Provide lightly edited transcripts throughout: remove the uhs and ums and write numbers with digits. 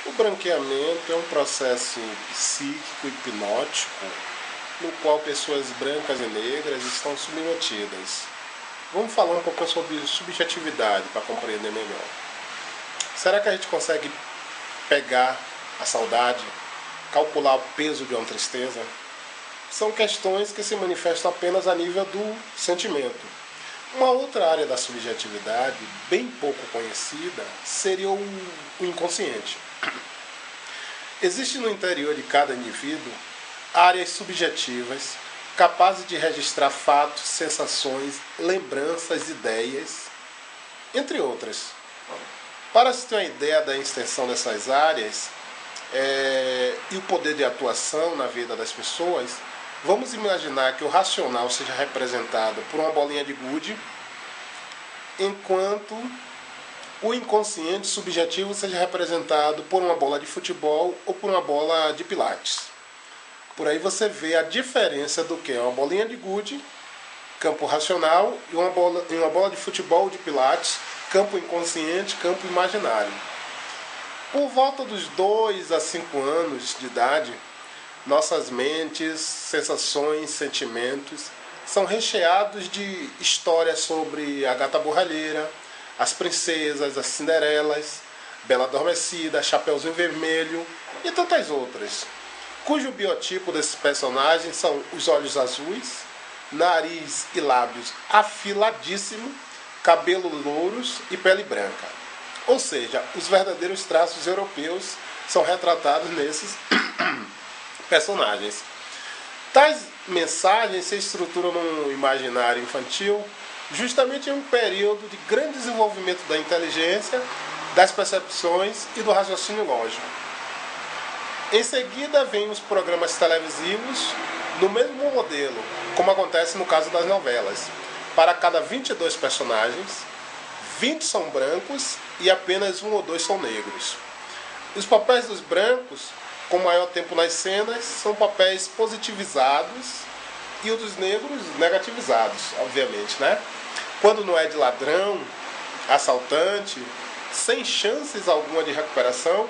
O branqueamento é um processo psíquico hipnótico no qual pessoas brancas e negras estão submetidas. Vamos falar um pouco sobre subjetividade para compreender melhor. Será que a gente consegue pegar a saudade, calcular o peso de uma tristeza? São questões que se manifestam apenas a nível do sentimento. Uma outra área da subjetividade, bem pouco conhecida, seria o inconsciente. Existe no interior de cada indivíduo áreas subjetivas capazes de registrar fatos, sensações, lembranças, ideias, entre outras. Para se ter uma ideia da extensão dessas áreas e o poder de atuação na vida das pessoas, vamos imaginar que o racional seja representado por uma bolinha de gude, enquanto o inconsciente subjetivo seja representado por uma bola de futebol ou por uma bola de pilates. Por aí você vê a diferença do que é uma bolinha de gude, campo racional, e uma bola de futebol ou de pilates, campo inconsciente, campo imaginário. Por volta dos 2 a 5 anos de idade, nossas mentes, sensações, sentimentos são recheados de histórias sobre a gata borralheira, as princesas, as cinderelas, Bela Adormecida, Chapeuzinho Vermelho e tantas outras, cujo biotipo desses personagens são os olhos azuis, nariz e lábios afiladíssimo, cabelo louros e pele branca. Ou seja, os verdadeiros traços europeus são retratados nesses personagens. Tais mensagens se estruturam no imaginário infantil justamente em um período de grande desenvolvimento da inteligência, das percepções e do raciocínio lógico. Em seguida vêm os programas televisivos no mesmo modelo, como acontece no caso das novelas. Para cada 22 personagens, 20 são brancos e apenas 1 ou 2 são negros. Os papéis dos brancos, com maior tempo nas cenas, são papéis positivizados e os dos negros negativizados, obviamente, né? Quando não é de ladrão, assaltante, sem chances alguma de recuperação,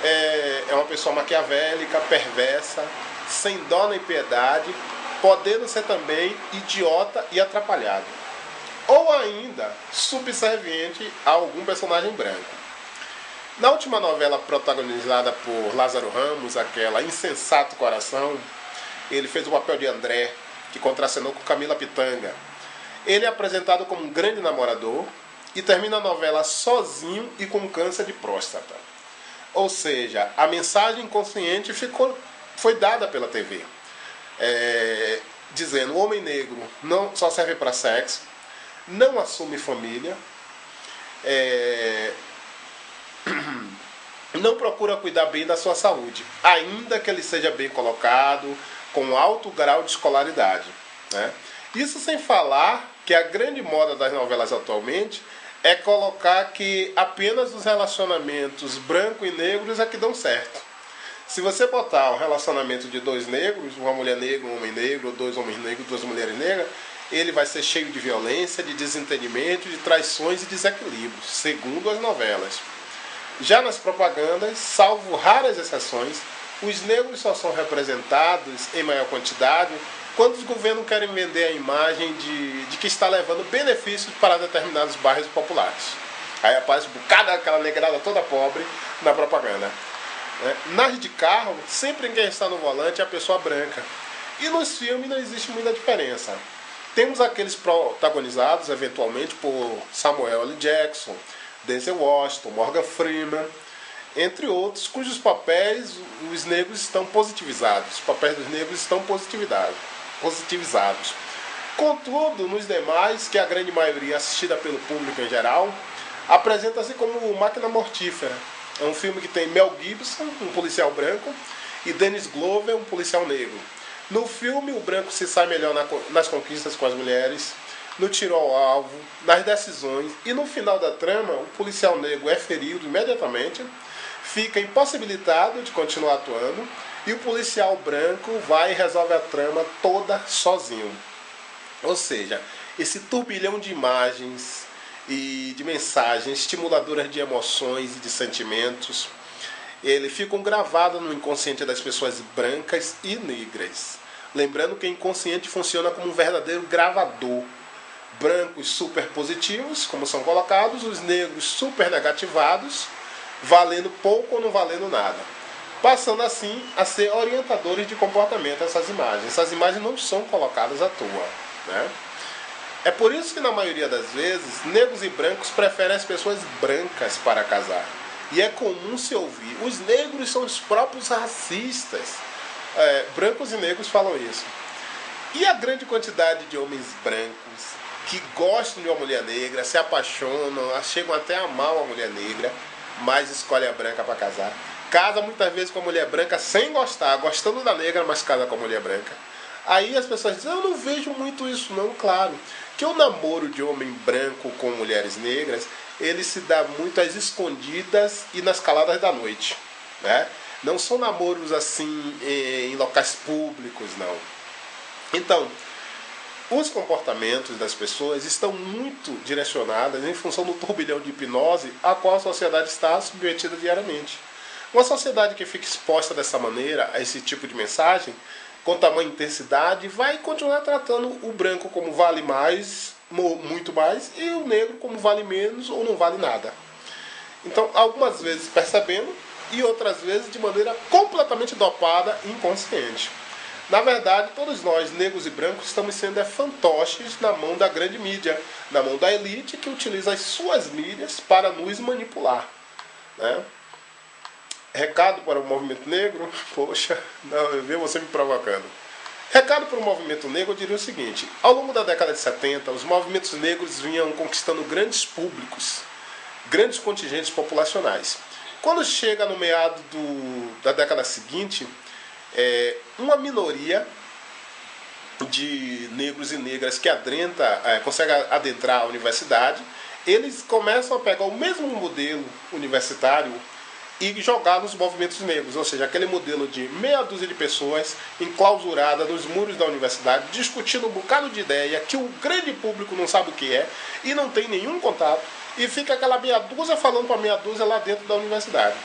é uma pessoa maquiavélica, perversa, sem dó nem piedade, podendo ser também idiota e atrapalhado. Ou ainda, subserviente a algum personagem branco. Na última novela protagonizada por Lázaro Ramos, aquela Insensato Coração, ele fez o papel de André, que contracenou com Camila Pitanga. Ele é apresentado como um grande namorador e termina a novela sozinho e com câncer de próstata. Ou seja, a mensagem inconsciente foi dada pela TV. Dizendo, o homem negro não só serve para sexo, não assume família, não procura cuidar bem da sua saúde, ainda que ele seja bem colocado, com alto grau de escolaridade, né? Isso sem falar que a grande moda das novelas atualmente é colocar que apenas os relacionamentos branco e negros é que dão certo. Se você botar um relacionamento de 2 negros, uma mulher negra, um homem negro, ou 2 homens negros, 2 mulheres negras, ele vai ser cheio de violência, de desentendimento, de traições e desequilíbrios, segundo as novelas. Já nas propagandas, salvo raras exceções, os negros só são representados em maior quantidade quando os governos querem vender a imagem de que está levando benefícios para determinados bairros populares. Aí aparece um bocado daquela negrada toda pobre na propaganda. Nas de carro, sempre quem está no volante é a pessoa branca. E nos filmes não existe muita diferença. Temos aqueles protagonizados, eventualmente, por Samuel L. Jackson, Denzel Washington, Morgan Freeman, entre outros, cujos papéis os negros estão positivizados. Os papéis dos negros estão positivizados. Contudo, nos demais, que a grande maioria assistida pelo público em geral, apresenta-se como Máquina Mortífera. É um filme que tem Mel Gibson, um policial branco, e Dennis Glover, um policial negro. No filme, o branco se sai melhor nas conquistas com as mulheres, no tiro ao alvo, nas decisões, e no final da trama, o policial negro é ferido imediatamente, fica impossibilitado de continuar atuando, e o policial branco vai e resolve a trama toda sozinho. Ou seja, esse turbilhão de imagens e de mensagens estimuladoras de emoções e de sentimentos ele ficam gravados no inconsciente das pessoas brancas e negras. Lembrando que o inconsciente funciona como um verdadeiro gravador. Brancos super positivos, como são colocados, os negros super negativados, valendo pouco ou não valendo nada. Passando assim a ser orientadores de comportamento essas imagens. Essas imagens não são colocadas à toa, né? É por isso que na maioria das vezes, negros e brancos preferem as pessoas brancas para casar. E é comum se ouvir, os negros são os próprios racistas. Brancos e negros falam isso. E a grande quantidade de homens brancos que gostam de uma mulher negra, se apaixonam, chegam até a amar uma mulher negra, mas escolhem a branca para casar. Casa muitas vezes com a mulher branca sem gostar, gostando da negra, mas casa com a mulher branca. Aí as pessoas dizem, eu não vejo muito isso não, claro. Que o namoro de homem branco com mulheres negras, ele se dá muito às escondidas e nas caladas da noite, né? Não são namoros assim em locais públicos, não. Então, os comportamentos das pessoas estão muito direcionados em função do turbilhão de hipnose a qual a sociedade está submetida diariamente. Uma sociedade que fica exposta dessa maneira a esse tipo de mensagem, com tamanha intensidade, vai continuar tratando o branco como vale mais, muito mais, e o negro como vale menos ou não vale nada. Então, algumas vezes percebendo e outras vezes de maneira completamente dopada e inconsciente. Na verdade, todos nós, negros e brancos, estamos sendo fantoches na mão da grande mídia, na mão da elite que utiliza as suas mídias para nos manipular, né? Recado para o movimento negro, poxa, não, eu vi você me provocando. Recado para o movimento negro, eu diria o seguinte, ao longo da década de 70, os movimentos negros vinham conquistando grandes públicos, grandes contingentes populacionais. Quando chega no meado da década seguinte, uma minoria de negros e negras que consegue adentrar a universidade, eles começam a pegar o mesmo modelo universitário e jogar nos movimentos negros, ou seja, aquele modelo de meia dúzia de pessoas enclausurada nos muros da universidade, discutindo um bocado de ideia que o grande público não sabe o que é e não tem nenhum contato, e fica aquela meia dúzia falando para meia dúzia lá dentro da universidade.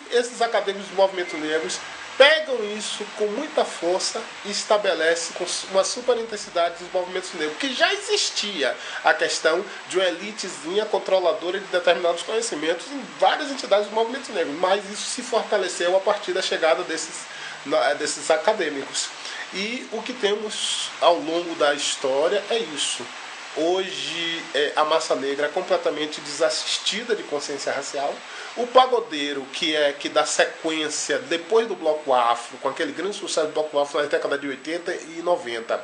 Esses acadêmicos do movimento negros pegam isso com muita força e estabelecem com uma super intensidade dos movimentos negros, que já existia a questão de uma elitezinha controladora de determinados conhecimentos em várias entidades dos movimentos negros, mas isso se fortaleceu a partir da chegada desses acadêmicos. E o que temos ao longo da história é isso. Hoje a massa negra é completamente desassistida de consciência racial. O pagodeiro, que dá sequência depois do Bloco Afro, com aquele grande sucesso do Bloco Afro na década de 80 e 90,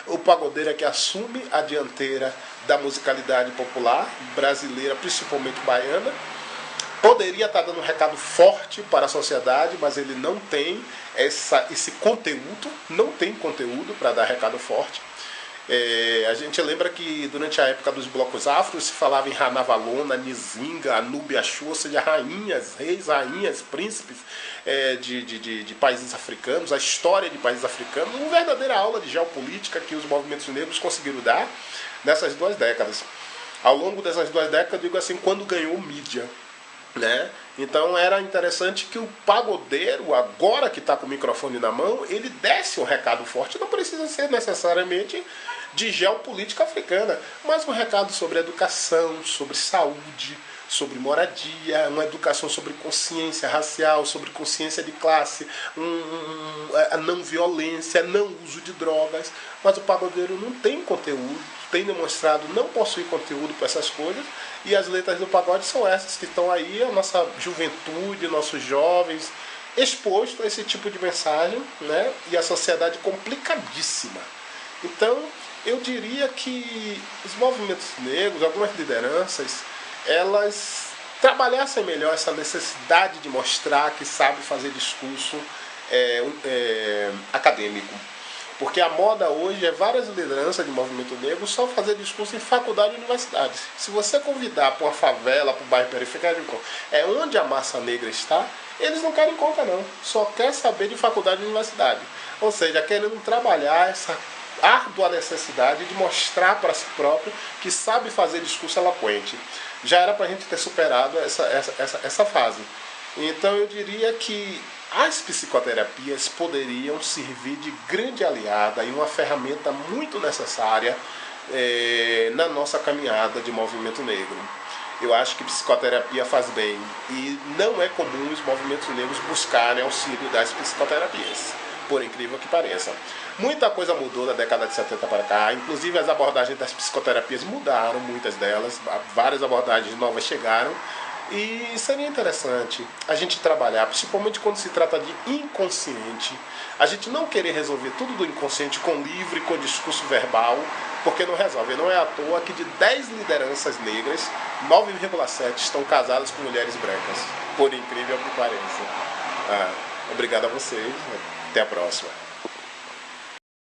o pagodeiro é que assume a dianteira da musicalidade popular brasileira, principalmente baiana. Poderia estar dando um recado forte para a sociedade, mas ele não tem esse conteúdo, não tem conteúdo para dar recado forte. A gente lembra que durante a época dos blocos afros se falava em Ranavalona, Nizinga, Anúbia Axô, ou seja, rainhas, reis, rainhas, príncipes de países africanos, a história de países africanos, uma verdadeira aula de geopolítica que os movimentos negros conseguiram dar nessas 2 décadas. Ao longo dessas 2 décadas, eu digo assim, quando ganhou mídia, né? Então era interessante que o pagodeiro, agora que está com o microfone na mão, ele desse um recado forte, não precisa ser necessariamente de geopolítica africana, mas um recado sobre educação, sobre saúde, sobre moradia, uma educação sobre consciência racial, sobre consciência de classe, a não violência, não uso de drogas. Mas o pagodeiro não tem conteúdo, tem demonstrado não possuir conteúdo para essas coisas, e as letras do pagode são essas que estão aí, a nossa juventude, nossos jovens, exposto a esse tipo de mensagem, né? E a sociedade complicadíssima. Então, eu diria que os movimentos negros, algumas lideranças, elas trabalhassem melhor essa necessidade de mostrar que sabe fazer discurso acadêmico. Porque a moda hoje é várias lideranças de movimento negro só fazer discurso em faculdade e universidade. Se você convidar para uma favela, para o bairro periférico, onde a massa negra está, eles não querem conta não. Só quer saber de faculdade e universidade. Ou seja, querendo trabalhar essa árdua necessidade de mostrar para si próprio que sabe fazer discurso eloquente. Já era para a gente ter superado essa fase. Então eu diria que as psicoterapias poderiam servir de grande aliada e uma ferramenta muito necessária na nossa caminhada de movimento negro. Eu acho que psicoterapia faz bem e não é comum os movimentos negros buscarem auxílio das psicoterapias, por incrível que pareça. Muita coisa mudou da década de 70 para cá, inclusive as abordagens das psicoterapias mudaram, muitas delas, várias abordagens novas chegaram. E seria interessante a gente trabalhar, principalmente quando se trata de inconsciente, a gente não querer resolver tudo do inconsciente com livro e com discurso verbal, porque não resolve. Não é à toa que de 10 lideranças negras, 9,7 estão casadas com mulheres brancas, por incrível que pareça. Obrigado a vocês, até a próxima.